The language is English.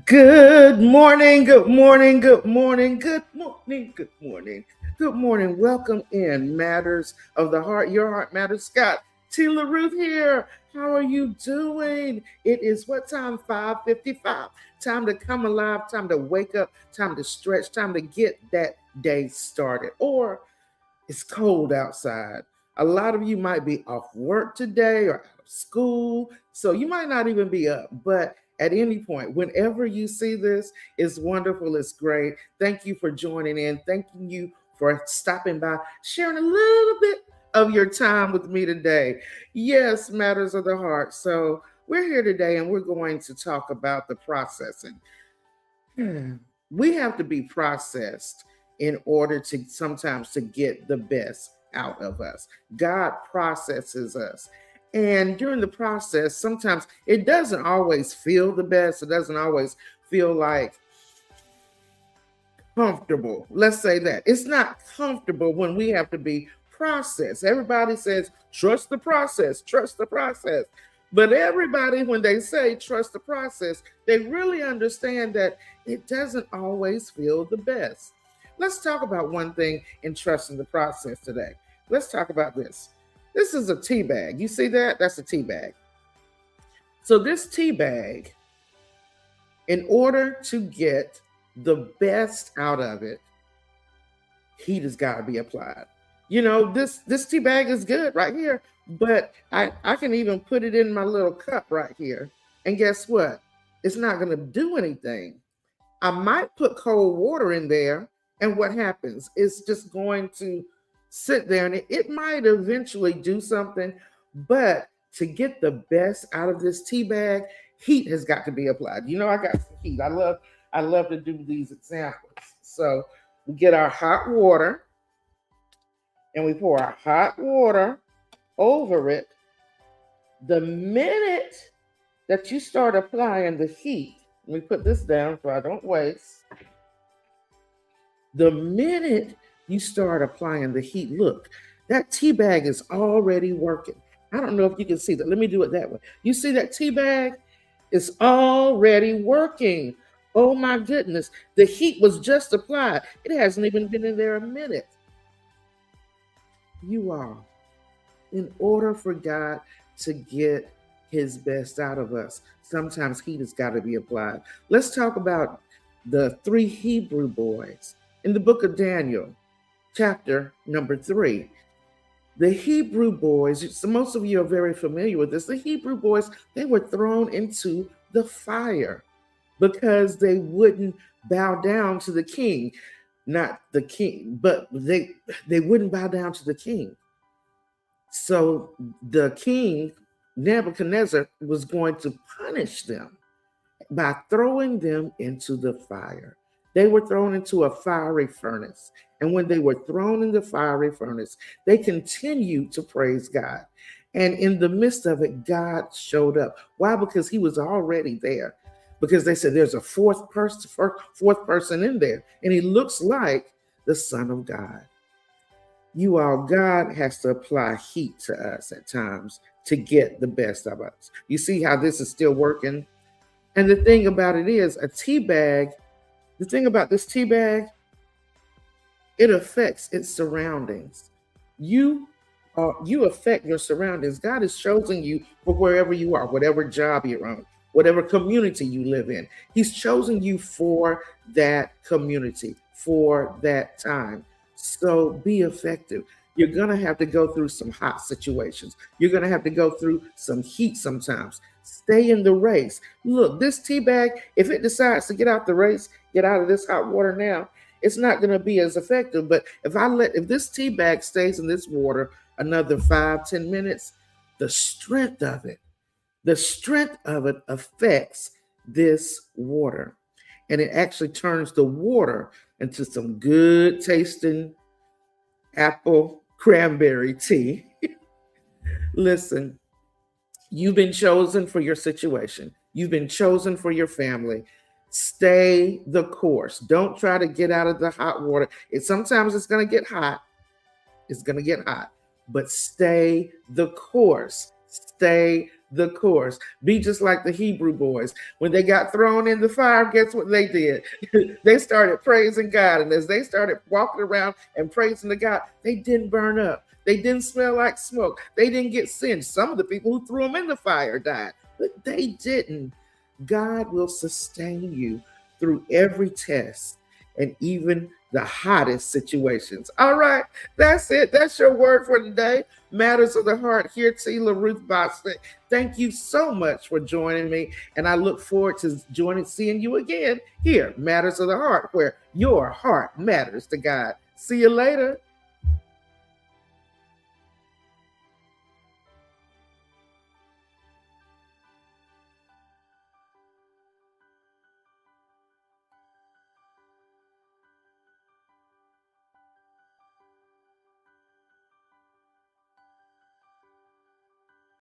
Good morning, good morning, good morning, good morning, good morning, good morning. Welcome in Matters of the Heart. Your Heart Matters. Scott T. LaRuth here. How are you doing? It is what time? 5:55. Time to come alive, time to wake up, time to stretch, time to get that day started. Or it's cold outside. A lot of you might be off work today or out of school, so you might not even be up. But at any point, whenever you see this, it's wonderful, it's great. Thank you for joining in. Thanking you for stopping by, sharing a little bit of your time with me today. Yes, matters of the heart. So we're here today and we're going to talk about the processing. We have to be processed in order to sometimes to get the best out of us. God processes us. And during the process, sometimes it doesn't always feel the best. It doesn't always feel like comfortable. Let's say that. It's not comfortable when we have to be processed. Everybody says, trust the process, trust the process. But everybody, when they say trust the process, they really understand that it doesn't always feel the best. Let's talk about one thing in trusting the process today. Let's talk about this. This is a tea bag. You see that? That's a tea bag. So, this tea bag, in order to get the best out of it, heat has got to be applied. You know, this tea bag is good right here, but I can even put it in my little cup right here. And guess what? It's not going to do anything. I might put cold water in there, and what happens? It's just going to sit there, and it might eventually do something, but to get the best out of this tea bag, heat has got to be applied. You know, I got some heat. I love to do these examples. So we get our hot water and we pour our hot water over it. The minute that you start applying the heat, let me put this down so I don't waste. The minute you start applying the heat, look, that tea bag is already working. I don't know if you can see that. Let me do it that way. You see that tea bag is already working. Oh my goodness. The heat was just applied. It hasn't even been in there a minute. You all, in order for God to get his best out of us, sometimes heat has got to be applied. Let's talk about the three Hebrew boys in the book of Daniel, chapter number 3. The Hebrew boys, so most of you are very familiar with this. The Hebrew boys, they were thrown into the fire because they wouldn't bow down to the king. Not the king, but they wouldn't bow down to the king. So the king, Nebuchadnezzar, was going to punish them by throwing them into the fire. They were thrown into a fiery furnace. And when they were thrown in the fiery furnace, they continued to praise God. And in the midst of it, God showed up. Why? Because he was already there. Because they said there's a fourth person in there, and he looks like the Son of God. You all, God has to apply heat to us at times to get the best of us. You see how this is still working? And the thing about it is, a tea bag, the thing about this tea bag, it affects its surroundings. You you affect your surroundings. God has chosen you for wherever you are, whatever job you're on, whatever community you live in. He's chosen you for that community, for that time. So be effective. You're going to have to go through some hot situations. You're going to have to go through some heat sometimes. Stay in the race. Look, this tea bag, if it decides to get out the race, get out of this hot water now, it's not going to be as effective. But if this tea bag stays in this water another 5-10 minutes, the strength of it, the strength of it affects this water. And it actually turns the water into some good tasting apple cranberry tea. Listen, you've been chosen for your situation. You've been chosen for your family. Stay the course. Don't try to get out of the hot water. Sometimes it's going to get hot. It's going to get hot, but stay the course. Stay the course. Be just like the Hebrew boys. When they got thrown in the fire, guess what they did? They started praising God. And as they started walking around and praising the God, they didn't burn up. They didn't smell like smoke. They didn't get singed. Some of the people who threw them in the fire died, but they didn't. God will sustain you through every test and even the hottest situations. All right, that's it. That's your word for today. Matters of the Heart here, Tila Ruth Boston. Thank you so much for joining me, and I look forward to seeing you again here, Matters of the Heart, where your heart matters to God. See you later.